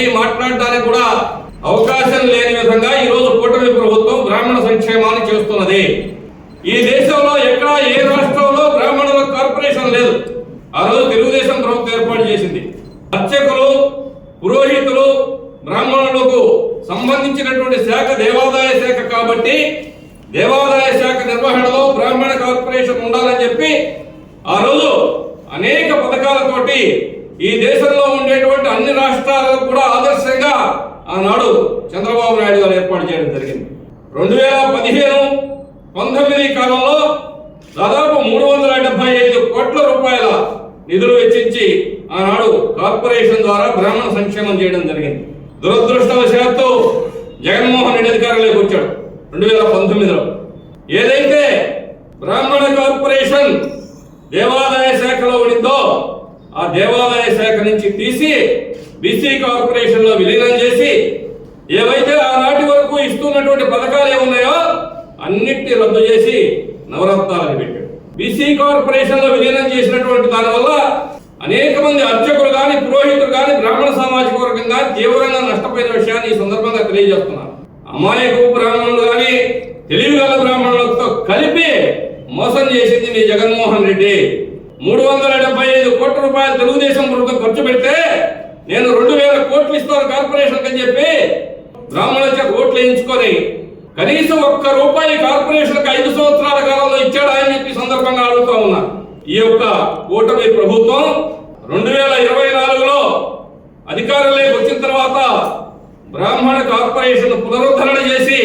నోటి మాట్లాడడానికి కూడా అవకాశం లేని విధంగా ఈరోజు కూటమి ప్రభుత్వం బ్రాహ్మణ సంక్షేమాన్ని చేస్తున్నది. ఈ దేశంలో ఎక్కడ ఏ రాష్ట్రంలో బ్రాహ్మణుల కార్పొరేషన్ లేదు. ఆ రోజు తెలుగుదేశం ప్రభుత్వం ఏర్పాటు చేసింది. అర్చకులు, పురోహితులు, బ్రాహ్మణులకు సంబంధించినటువంటి శాఖ దేవాదాయ శాఖ కాబట్టి దేవాదాయ శాఖ నిర్వహణలో బ్రాహ్మణ కార్పొరేషన్ ఉండాలని చెప్పి ఆ రోజు అనేక పథకాలతోటి ఈ దేశంలో ఉండేటువంటి అన్ని రాష్ట్రాలకు కూడా ఆదర్శంగా ఆనాడు చంద్రబాబు నాయుడు గారు ఏర్పాటు చేయడం జరిగింది. 2015-19 కాలంలో దాదాపు 375 కోట్ల రూపాయల నిధులు వెచ్చించి ఆనాడు కార్పొరేషన్ ద్వారా బ్రాహ్మణ సంక్షేమం చేయడం జరిగింది. దురదృష్టవశాత్తు జగన్మోహన్ రెడ్డి అధికారంలోకి వచ్చాడు 2019లో. ఏదైతే బ్రాహ్మణ కార్పొరేషన్ దేవాదాయ శాఖలో ఉండిందో ఆ దేవాదాయ శాఖ నుంచి తీసి బీసీ కార్పొరేషన్ లో విలీనం చేసి ఏవైతే ఆనాటి వరకు ఇస్తున్నటువంటి పథకాలు ఏమున్నాయో అన్నిటిని రద్దు చేసి నవరత్నాలను పెట్టాడు. బీసీ కార్పొరేషన్ లో విలీనం చేసినటువంటి దానివల్ల అనేక మంది అర్చకులు కానీ, పురోహితులు కానీ, బ్రాహ్మణ సామాజిక వర్గం కానీ తీవ్రంగా నష్టపోయిన విషయాన్ని ఈ సందర్భంగా తెలియజేస్తున్నారు. అమాయకు బ్రాహ్మణులు కానీ తెలివిగల బ్రాహ్మణులతో కలిపి మోసం చేసింది మీ జగన్మోహన్ రెడ్డి. 375 కోట్ల రూపాయలు తెలుగుదేశం ప్రభుత్వం ఖర్చు పెడితే నేను 2000 కోట్లు ఇస్తాను కార్పొరేషన్ అని చెప్పి బ్రాహ్మణుల చేత ఓట్లు వేయించుకొని కనీసం ₹1 కార్పొరేషన్ 5 సంవత్సరాల కాలంలో ఇచ్చాడా అని చెప్పి సందర్భంగా అడుగుతా ఉన్నా. ఈ యొక్క కూటమి ప్రభుత్వం 2024లో అధికారంలోకి వచ్చిన తర్వాత బ్రాహ్మణ కార్పొరేషన్ పునరుద్ధరణ చేసి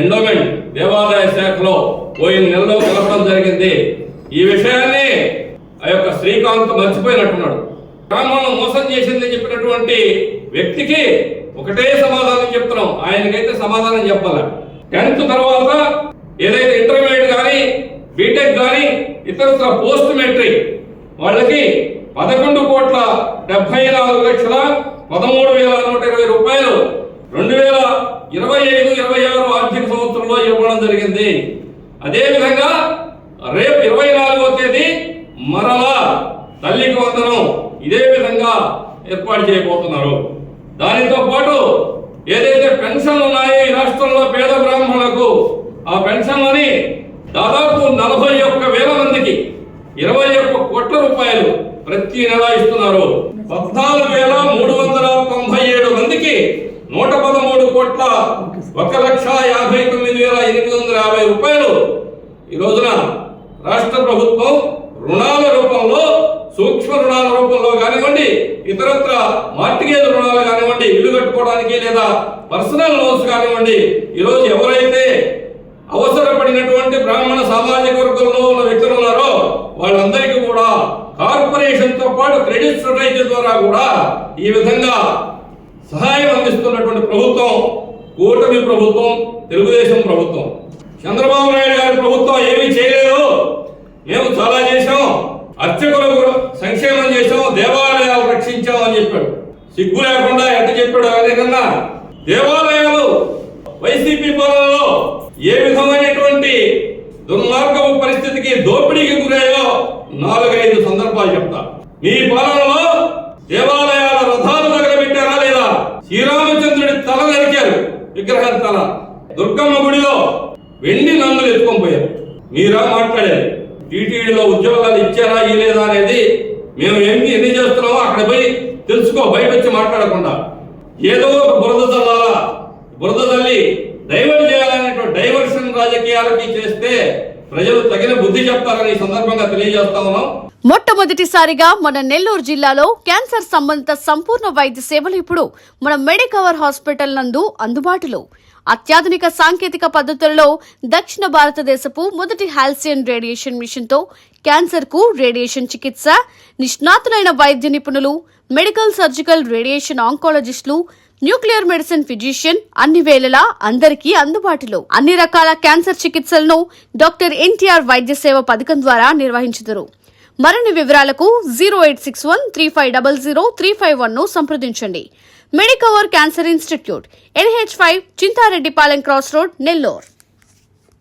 ఎండోమెంట్ దేవాదాయ శాఖలో పోయిన నెలలో కలపడం జరిగింది. ఈ విషయాన్ని ఆ యొక్క శ్రీకాంత్ మర్చిపోయినట్టున్నాడు. బ్రాహ్మణులు మోసం చేసిందని చెప్పినటువంటి వ్యక్తికి ఒకటే సమాధానం చెప్తున్నాం. ఆయనకైతే సమాధానం చెప్పాలి. 10th తర్వాత ఏదైతే ఇంటర్మీడియట్ కానీ, బీటెక్ కానీ, ఇతరత్ర పోస్ట్ మెట్రిక్ వాళ్ళకి 11,74,13,120 రూపాయలు 2025-26 ఆర్థిక సంవత్సరంలో ఇవ్వడం జరిగింది. అదేవిధంగా రేపు 24వ తేదీ మరలా తల్లికి వందనం ఇదే విధంగా ఏర్పాటు చేయబోతున్నారు. దానితో పాటు ఏదైతే పెన్షన్లు ఉన్నాయో ఈ రాష్ట్రంలో పేద బ్రాహ్మణులకు ఆ పెన్షన్లని దాదాపు 41,000 మందికి 21 కోట్ల రూపాయలు ప్రతి నెల ఇస్తున్నారు. 14,397 మందికి 113 కోట్ల 1,59,850 రూపాయలు ఈ రోజున రాష్ట్ర ప్రభుత్వం రుణాల రూపంలో, సూక్ష్మ రుణాల రూపంలో కానివ్వండి, ఇతరత్ర మార్టిగేజ్ రుణాలు కానివ్వండి, ఇల్లు కట్టుకోవడానికి లేదా పర్సనల్ లోన్స్ కానివ్వండి, ఈరోజు ఎవరైతే అవసరపడినటువంటి బ్రాహ్మణ సామాజిక వర్గంలో ఉన్న వ్యక్తులు ఉన్నారో వాళ్ళందరికీ కూడా కార్పొరేషన్ తో పాటు క్రెడిట్ సొసైటీ ద్వారా కూడా ఈ విధంగా సహాయం అందిస్తున్నటువంటి ప్రభుత్వం కూటమి ప్రభుత్వం, తెలుగుదేశం ప్రభుత్వం. చంద్రబాబు నాయుడు గారి ప్రభుత్వం ఏమీ చేయలేదు. మేము చాలా చేశాం, అర్చకులకు సంక్షేమం చేశాం, దేవాలయాలు రక్షించాం అని చెప్పాడు. సిగ్గు లేకుండా ఎంత చెప్పాడు. అదేవిధంగా దేవాలయాలు వైసీపీ పాలనలో ఏ విధమైనటువంటి దుర్మార్గపు పరిస్థితికి, దోపిడీకి గురయ్యో 4-5 సందర్భాలు చెప్తా. మీ పాలనలో దేవాలయాల రథాలు తగలబెట్టారా లేదా? శ్రీరామచంద్రుడి తల నరికారు, విగ్రహం తల. దుర్గమ్మ గుడిలో వెండి నందులు ఎత్తుకొని పోయారు. మీరా మాట్లాడారు. టీటీడీలో ఉద్యోగాలు ఇచ్చారా ఇలేదా అనేది మేము ఎన్ని చేస్తున్నామో అక్కడ పోయి తెలుసుకో, బయట వచ్చి మాట్లాడకుండా. ఏదో ఒక బురద తల్లి డైవర్ట్ చేయాలనేటువంటి డైవర్షన్ రాజకీయాలకి చేస్తే ప్రజలు తగిన బుద్ధి చెప్తారని ఈ సందర్భంగా తెలియజేస్తా ఉన్నాం. మొట్టమొదటిసారిగా మన నెల్లూరు జిల్లాలో క్యాన్సర్ సంబంధిత సంపూర్ణ వైద్య సేవలు ఇప్పుడు మన మెడికవర్ హాస్పిటల్ నందు అందుబాటులో. అత్యాధునిక సాంకేతిక పద్ధతులలో దక్షిణ భారతదేశపు మొదటి హాల్సియన్ రేడియేషన్ మిషన్ తో క్యాన్సర్ కు రేడియేషన్ చికిత్స, నిష్ణాతులైన వైద్య నిపుణులు, మెడికల్ సర్జికల్ రేడియేషన్ ఆంకాలజిస్టులు, న్యూక్లియర్ మెడిసిన్ ఫిజిషియన్ అన్ని వేళలా అందరికీ అందుబాటులో. అన్ని రకాల క్యాన్సర్ చికిత్సలను డాక్టర్ ఎన్టీఆర్ వైద్య సేవ పథకం ద్వారా నిర్వహించుదురు. మరిన్ని వివరాలకు 086135003551 ను సంప్రదించండి. Medicover cancer institute, NH5, Chintareddypalem cross road, Nellore.